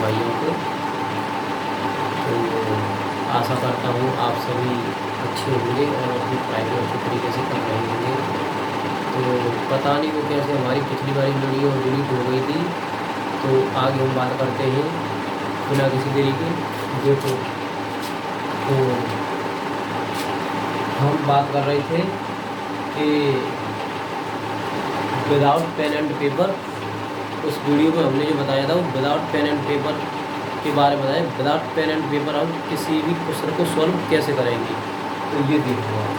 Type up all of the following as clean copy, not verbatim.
भाइयों को। तो आशा करता हूँ आप सभी अच्छे होंगे और अपनी पढ़ाई को अच्छे तरीके से कर रहे होंगे। तो पता नहीं वो कैसे हमारी पिछली बारी वीडियो डिलीट हो गई थी। तो आगे हम बात करते हैं बिना किसी देरी के। देखो, तो हम बात कर रहे थे कि विदाउट पेन एंड पेपर, उस वीडियो में हमने जो बताया था वो विदाउट पेन एंड पेपर के बारे में बताया। विदाउट पेन एंड पेपर हम किसी भी क्वेश्चन को सॉल्व कैसे करेंगे। तो ये देखो आप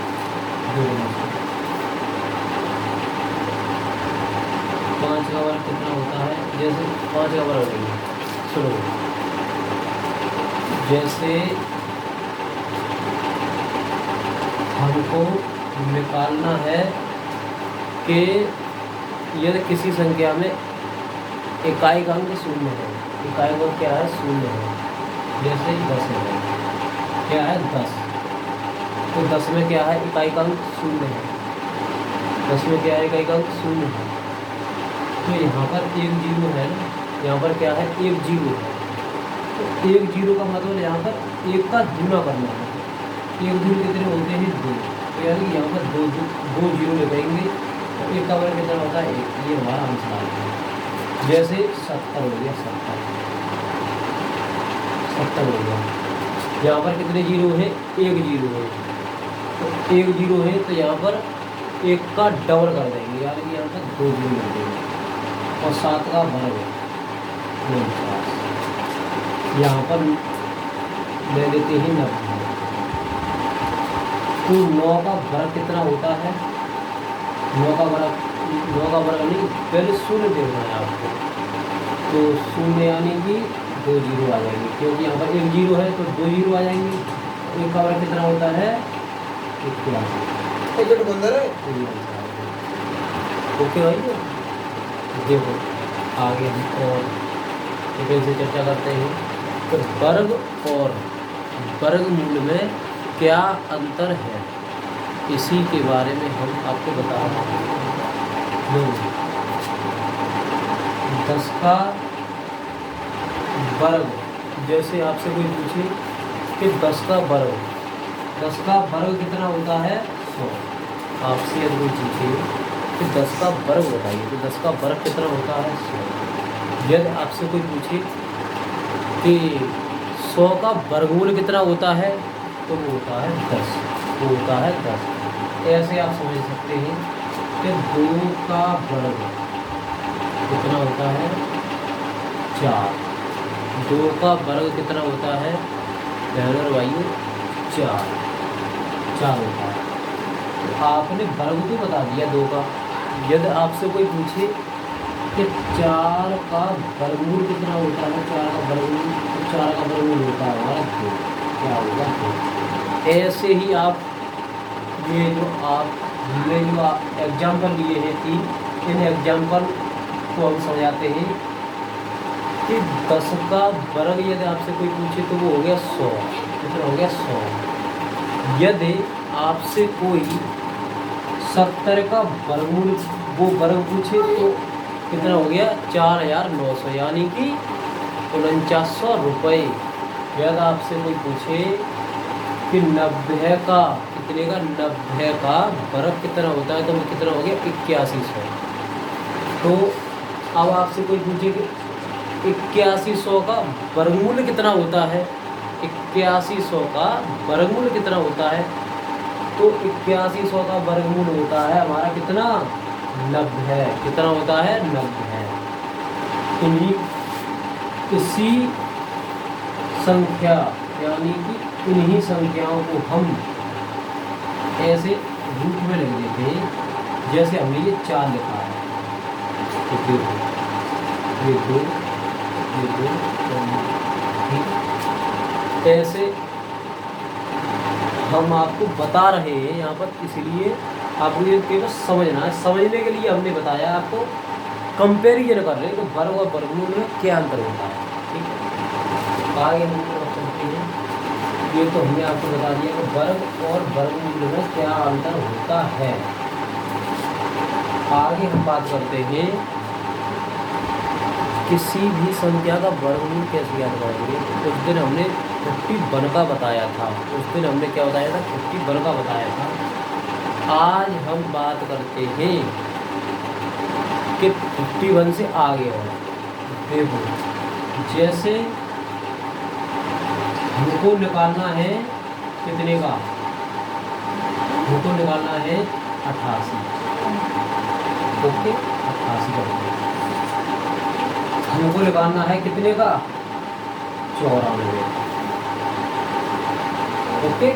5 का वर्ग कितना होता है। जैसे 5 का वर्ग है, सुनो, जैसे हमको निकालना है कि यदि किसी संख्या में इकाई का अंक 0 है, इकाई का क्या है 0 है, जैसे 10 है, क्या है 10, तो 10 में क्या है इकाई का अंक 0 है, 10 में क्या है इकाई का अंक 0 है। तो यहाँ पर 1 0 है ना, यहाँ पर क्या है 1 0 है। तो 1 0 का मतलब यहाँ पर 1 का गुना करना है। 1 दूनी कितने होते हैं 2, तो यानी यहाँ पर 2 0 लगाएंगे तो 1 का वर्ग कितना होता है 1। ये हमारा आंसर आ गया। जैसे 70 हो गया, 70 हो गया। यहाँ पर कितने जीरो है 1 0 है, तो 1 0 है तो यहाँ पर 1 का डबल कर देंगे, यानी कि यहाँ पर 2 0 कर देंगे और 7 का वर्ग 49। यहाँ पर ले लेते हैं 90। तो 9 का वर्ग कितना होता है, 9 का वर्ग नहीं, पहले 0 देखना है आपको। तो 0 यानी कि 2 0 आ जाएंगे, क्योंकि यहाँ पर 1 0 है तो 2 0 आ जाएंगे। 1 का वर्ग कितना होता है 81। ओके भाई, देखो आगे हम और डिटेल से चर्चा करते हैं। तो वर्ग और वर्गमूल में क्या अंतर है, इसी के बारे में हम आपको बता रहे हैं। 10 का वर्ग, जैसे आपसे कोई पूछे कि 10 का वर्ग कितना होता है 100। आपसे यदि कोई पूछे कि 10 का वर्ग बताइए, तो 10 का वर्ग कितना होता है 100। यदि आपसे कोई पूछे कि 100 का वर्गमूल कितना होता है, तो वो होता है 10, वो होता है 10। ऐसे आप समझ सकते हैं कि 2 का वर्ग कितना होता है 4। 2 का वर्ग कितना होता है बहनों और भाइयों 4 होता है। तो आपने वर्ग तो बता दिया 2 का। यदि आपसे कोई पूछे कि 4 का वर्गमूल कितना होता है, 4 का वर्गमूल, तो 4 का वर्गमूल होता है हमारा 2, क्या होगा 2। ऐसे ही आप ये जो एग्जाम्पल लिए हैं 3, इन एग्जाम्पल को हम समझाते हैं कि 10 का वर्ग यदि आपसे कोई पूछे तो वो हो गया 100, कितना हो गया 100। यदि आपसे कोई 70 का वर्गमूल वो वर्ग पूछे तो कितना हो गया 4900, यानी कि 4900 रुपये। यदि आपसे कोई पूछे कि 90 का कितने का 90 का वर्ग कितना होता है, तो वो कितना हो गया 8100। तो अब आपसे कोई पूछे कि 8100 का वर्गमूल कितना होता है, 8100 का वर्गमूल कितना होता है, तो 8100 का वर्गमूल होता है हमारा कितना 90। कितना होता है 90। इसी संख्या यानी कि इन्हीं संख्याओं को हम ऐसे रूप में लिख देते हैं, जैसे हमने ये 4 लिखा है, तो ये 2 ऐसे हम आपको बता रहे हैं यहाँ पर, इसलिए आपको ये केवल समझना है। समझने के लिए हमने बताया आपको, कंपेरिजन कर रहे हैं कि वर्ग और वर्गमूल में क्या अंतर होता है। ठीक है, आगे हम चलते हैं। ये तो हमने आपको बता दिया कि वर्ग और वर्गमूल में क्या अंतर होता है। आगे हम बात करते हैं किसी भी संख्या का वर्गमूल कैसे ज्ञात करेंगे? उस दिन हमने 51 का बताया था। उस दिन हमने क्या बताया था? 51 का बताया था। आज हम बात करते हैं कि 51 से आगे और देखो, जैसे हमको निकालना है कितने का? हमको निकालना है 88। ओके, 88 का हमको निकालना है कितने का? 94। ओके,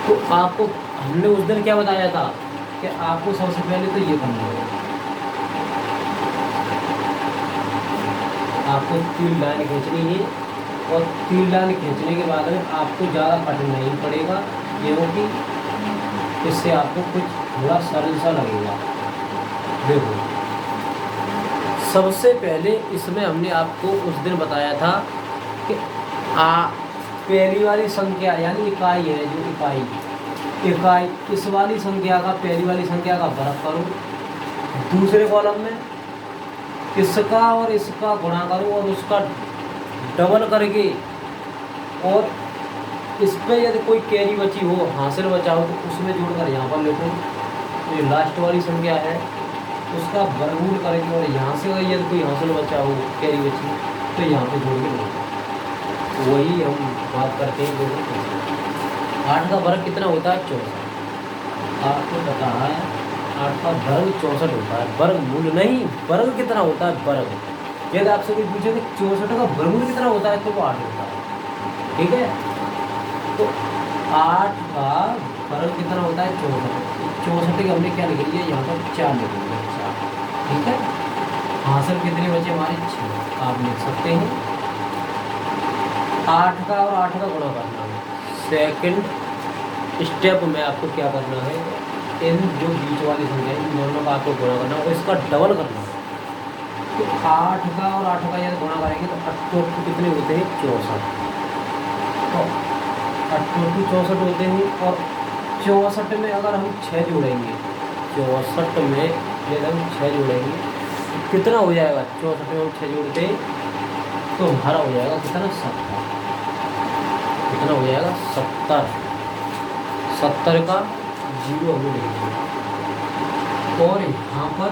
तो आपको हमने उस दिन क्या बताया था कि आपको सबसे पहले तो ये करना है, आपको 3 लाइन खींचनी है और 3 लाइन खींचने के बाद में आपको ज़्यादा कठिन नहीं पड़ेगा, क्योंकि इससे आपको कुछ थोड़ा सरल सा लगेगा। देखो, सबसे पहले इसमें हमने आपको उस दिन बताया था कि पहली वाली संख्या यानी इकाई है, जो इकाई इस वाली संख्या का पहली वाली संख्या का वर्ग करो, दूसरे कॉलम में इसका और इसका गुणा करो और उसका डबल करके, और इस पे यदि कोई कैरी बची हो, हासिल बचा हो, तो उसमें जोड़कर यहाँ पर लिखो। ये लास्ट वाली संख्या है, उसका वर्गमूल करेंगे और यहाँ से अगर यदि कोई हासिल बचा हो, कैरी बची, तो यहाँ पे जोड़ के लिखो। वही हम बात करते हैं। देखो, 8 का वर्ग कितना होता है? 64। आपको पता है 8 का वर्ग 64 होता है, वर्गमूल नहीं। वर्ग कितना होता है? वर्ग। यदि आपसे कोई पूछे कि 64 का वर्गमूल कितना होता है, तो वो 8 होता है। ठीक है, तो 8 का वर्ग कितना होता है? 64। 64 के हमने क्या लिख लिया? यहाँ पर 4 लिख लिया। ठीक है, हासिल कितने बचे हमारे? 6। आप लिख सकते हैं 8 का और 8 का गुणा करना है। सेकंड स्टेप में आपको क्या करना है? इन जो बीच वाली संख्या है, इन दोनों का आपको गुणा करना है और इसका डबल करना है। तो 8 का और 8 का यदि गुणा करेंगे तो 8 कितने होते हैं? 64। तो 8 64 होते हैं, और 64 में अगर हम 6 जोड़ेंगे, 64 में यदि हम 6 जोड़ेंगे तो कितना हो जाएगा? 64 में हम 6 जोड़ते तो हमारा हो जाएगा कितना? 70। कितना हो जाएगा? 70। 70 का 0 हमें लिख दिया, और यहाँ पर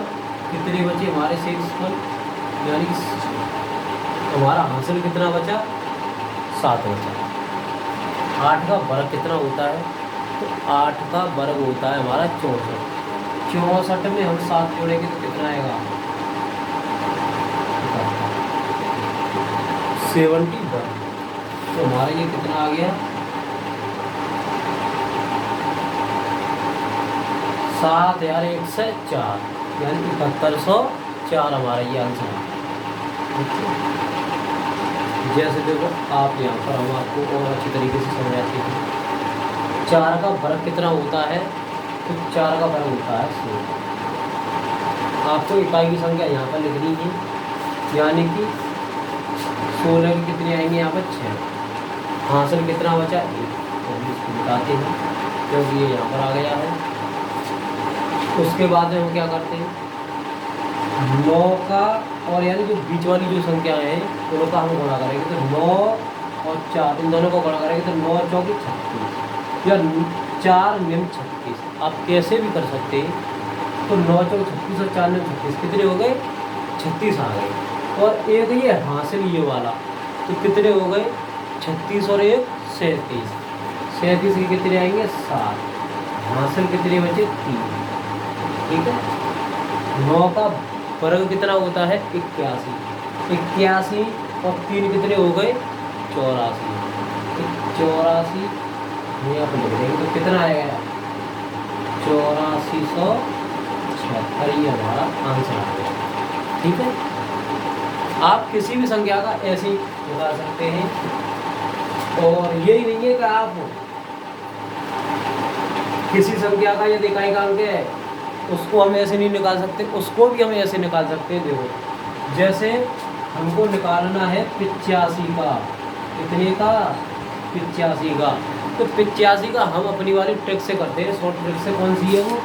कितने बचे हमारे शेषफल, यानी कि हमारा हासिल कितना बचा? 7 बचा। 8 का वर्ग कितना होता है? तो 8 का वर्ग होता है हमारा 64। 64 में हम 7 जोड़ेंगे तो कितना आएगा? 71। तो हमारा ये कितना आ गया? 7 यार 1 से 4, यानी 7104 हमारा ये आंसर है। जैसे देखो आप यहाँ पर हम आपको और अच्छी तरीके से समझाते हैं। 4 का वर्ग कितना होता है? तो 4 का वर्ग होता है 16। आपको इकाई की संख्या यहाँ पर लिखनी है, यानी कि 16 की कितनी आएंगे? यहाँ पर 6। हासिल कितना बचा? 1। तो हम इसको बताते हैं क्योंकि ये यहाँ पर आ गया है। उसके बाद में हम क्या करते हैं? 9 का और यानी जो बीच वाली जो संख्या है दोनों का हम गुणा करेंगे, तो 9 और 4 इन दोनों को गुणा करेंगे तो 9 चौकी 36 या 4 निम 36। आप कैसे भी कर सकते हैं। तो 9 चौकी 36 और 4 निम 36 कितने हो गए? 36 आ गए। और एक ये हासिल ये वाला, तो कितने हो गए? 36 और 1 37। 37 के कितने आएंगे? 7। हासिल कितने बचे? 3। ठीक है, 9 का वर्ग कितना होता है? 81। 81 और 3 कितने हो गए? 84। 84 यहाँ पर लिख देंगे तो कितना आएगा? 8476। ये हमारा आंसर आ गया। ठीक है, आप किसी भी संख्या का ऐसे ही बता सकते हैं। और यही नहीं है कि आप किसी संख्या का यदि इकाई का अंक है उसको हम ऐसे नहीं निकाल सकते, उसको भी हम ऐसे निकाल सकते हैं। देखो, जैसे हमको निकालना है 85 का, कितने का? 85 का। तो 85 का हम अपनी वाली ट्रिक से करते हैं, शॉर्ट ट्रिक से। कौन सी है वो?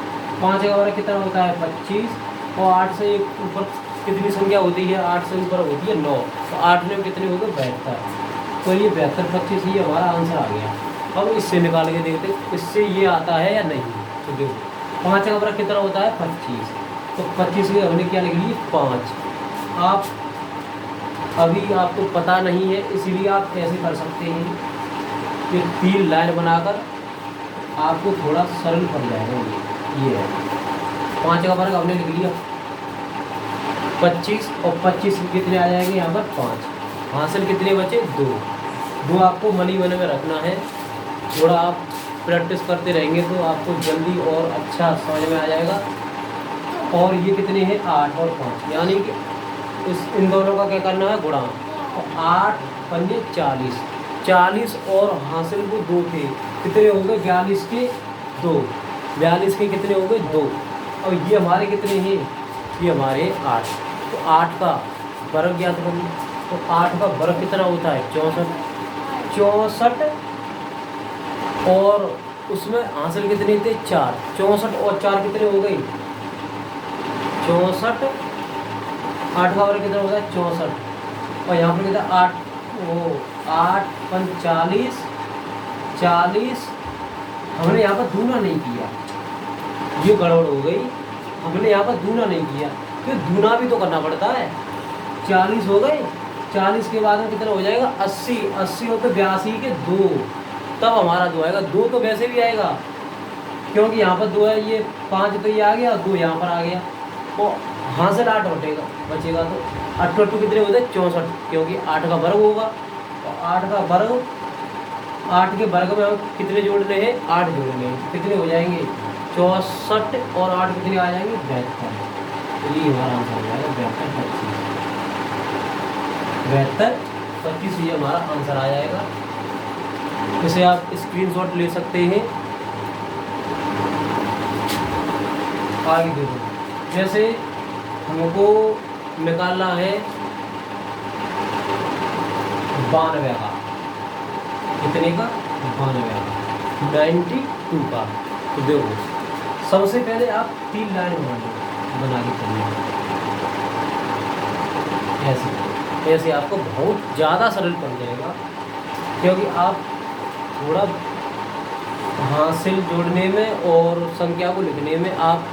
5 का वर्ग कितना होता है? 25। और 8 से एक ऊपर कितनी संख्या होती है? 8 से ऊपर होती है 9। तो 8 में कितने हो गए? 72। तो ये 72 25 ये हमारा आंसर आ गया। अब इससे निकाल के देखते इससे ये आता है या नहीं। तो देखो 5 का बराबर कितना होता है? 25। तो 25 में हमने क्या लिख ली? 5। आप अभी आपको पता नहीं है इसीलिए आप कैसे कर सकते हैं कि 3 लाइन बनाकर आपको थोड़ा सरल पड़ जाएगा। ये है 5 का वर्ग हमने लिख लिया 25 और 25 कितने आ जाएंगे यहाँ पर? 5। हासिल कितने बचे? 2 आपको मनी मन में रखना है। थोड़ा आप प्रैक्टिस करते रहेंगे तो आपको जल्दी और अच्छा समझ में आ जाएगा। और ये कितने हैं? 8 और 5, यानी कि इन दोनों का क्या करना है? गुणा। तो 8 पंजे 40, 40 और हासिल को 2 थे, कितने हो गए? 42 के 2, 42 के कितने हो गए? 2। और ये हमारे कितने हैं? ये हमारे 8। तो 8 का वर्ग ज्ञात करिए। तो 8 का वर्ग कितना होता है? 64। 64 और उसमें हासिल कितने थे? 4। 64 और 4 कितने हो गए? 64। 8 का वर्ग कितना होता है? 64। और यहाँ पर कितना? 8 पंच 40, 40। हमने यहाँ पर दूना नहीं किया, ये गड़बड़ हो गई। हमने यहाँ पर दूना नहीं किया, तो दूना भी तो करना पड़ता है। 40 हो गए, 40 के बाद में कितना हो जाएगा? 80। 80 हो तो 82 के 2, तब हमारा 2 आएगा। 2 तो वैसे भी आएगा क्योंकि यहाँ पर 2 है, ये 5 तो ये आ गया, 2 यहाँ पर आ गया। तो हासिल 8 बचेगा। तो 8 कितने होते हैं? 64, क्योंकि 8 का वर्ग होगा। तो 8 का वर्ग, 8 के वर्ग में हम कितने जोड़ने हैं? 8 जोड़ने हैं। कितने हो जाएंगे? 64 और 8 कितने आ जाएंगे? 72। तो ये हमारा आंसर हो जाएगा 72 25। ये हमारा आंसर आ जाएगा। इसे आप स्क्रीनशॉट ले सकते हैं। आगे देखो, जैसे हमको निकालना है 92 का, कितने का? 92 का, 92 का। तो देखो सबसे पहले आप 3 लाइन बना के चलिए। ऐसे आपको बहुत ज़्यादा सरल पड़ जाएगा, क्योंकि आप थोड़ा हासिल जोड़ने में और संख्या को लिखने में आप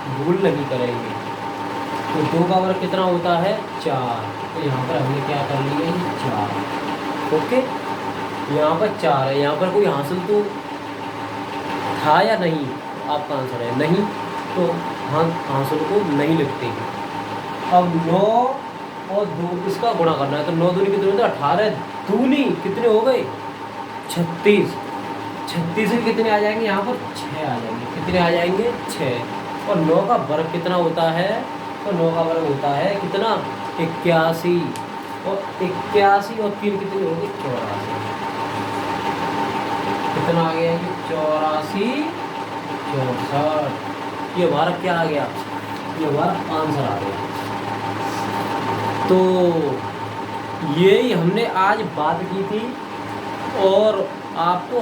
भूल नहीं करेंगे। तो 2 का वर्ग कितना होता है? 4। तो यहाँ पर हमने क्या कर लिया? 4। ओके, यहाँ पर 4 है। यहाँ पर कोई हासिल तो था या नहीं? आपका आंसर है नहीं, तो हासिल को नहीं लिखते हैं। अब 9 और 2 इसका गुणा करना है। तो 9 दूनी कितने होते हैं? 18। दूनी कितने हो गए? 36। 36 के कितने आ जाएंगे? यहाँ पर 6 आ जाएंगे। कितने आ जाएंगे? 6। और 9 का वर्ग कितना होता है? तो 9 का वर्ग होता है कितना? 81। और 81 और 3 कितने हो गए? 84। कितना आ गया? 84, 64। ये हमारा क्या आ गया? ये हमारा आंसर आ गया। तो यही हमने आज बात की थी, और आपको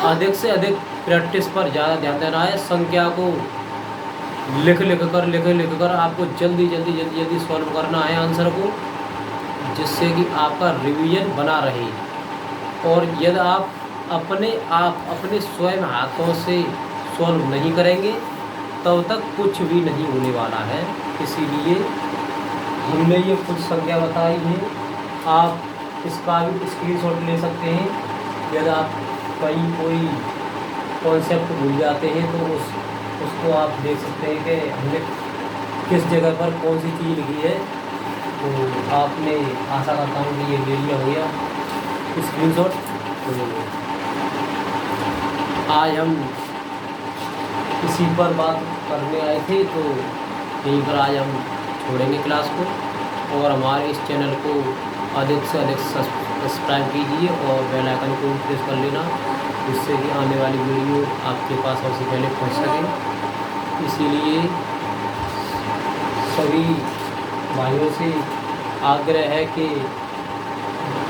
अधिक से अधिक प्रैक्टिस पर ज़्यादा ध्यान देना है। संख्या को लिख कर आपको जल्दी सॉल्व करना है आंसर को, जिससे कि आपका रिवीजन बना रहे। और यदि आप अपने स्वयं हाथों से सॉल्व नहीं करेंगे तब तक कुछ भी नहीं होने वाला है। इसीलिए हमने ये कुछ संख्या बताई है, आप इसका भी स्क्रीनशॉट ले सकते हैं। यदि आप कहीं कोई कॉन्सेप्ट भूल जाते हैं तो उसको आप देख सकते हैं कि हमने किस जगह पर कौन सी चीज़ लिखी है। तो आपने, आशा करता हूँ कि ये ले लिया हो गया स्क्रीनशॉट। तो आज हम इसी पर बात करने आए थे, तो यहीं पर आज हम छोड़ेंगे क्लास को। और हमारे इस चैनल को अधिक से अधिक सब्सक्राइब कीजिए और बेल आइकन को प्रेस कर लेना, जिससे कि आने वाली वीडियो आपके पास सबसे पहले पहुंच सके। इसीलिए सभी भाइयों से आग्रह है कि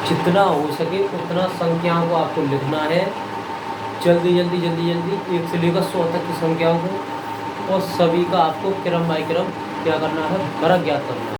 जितना हो सके उतना संख्याओं को आपको लिखना है, जल्दी 1 से लेकर 100 तक की संख्याओं को। और सभी का आपको क्रम बाय क्रम क्या करना है, वर्ग ज्ञात करना है।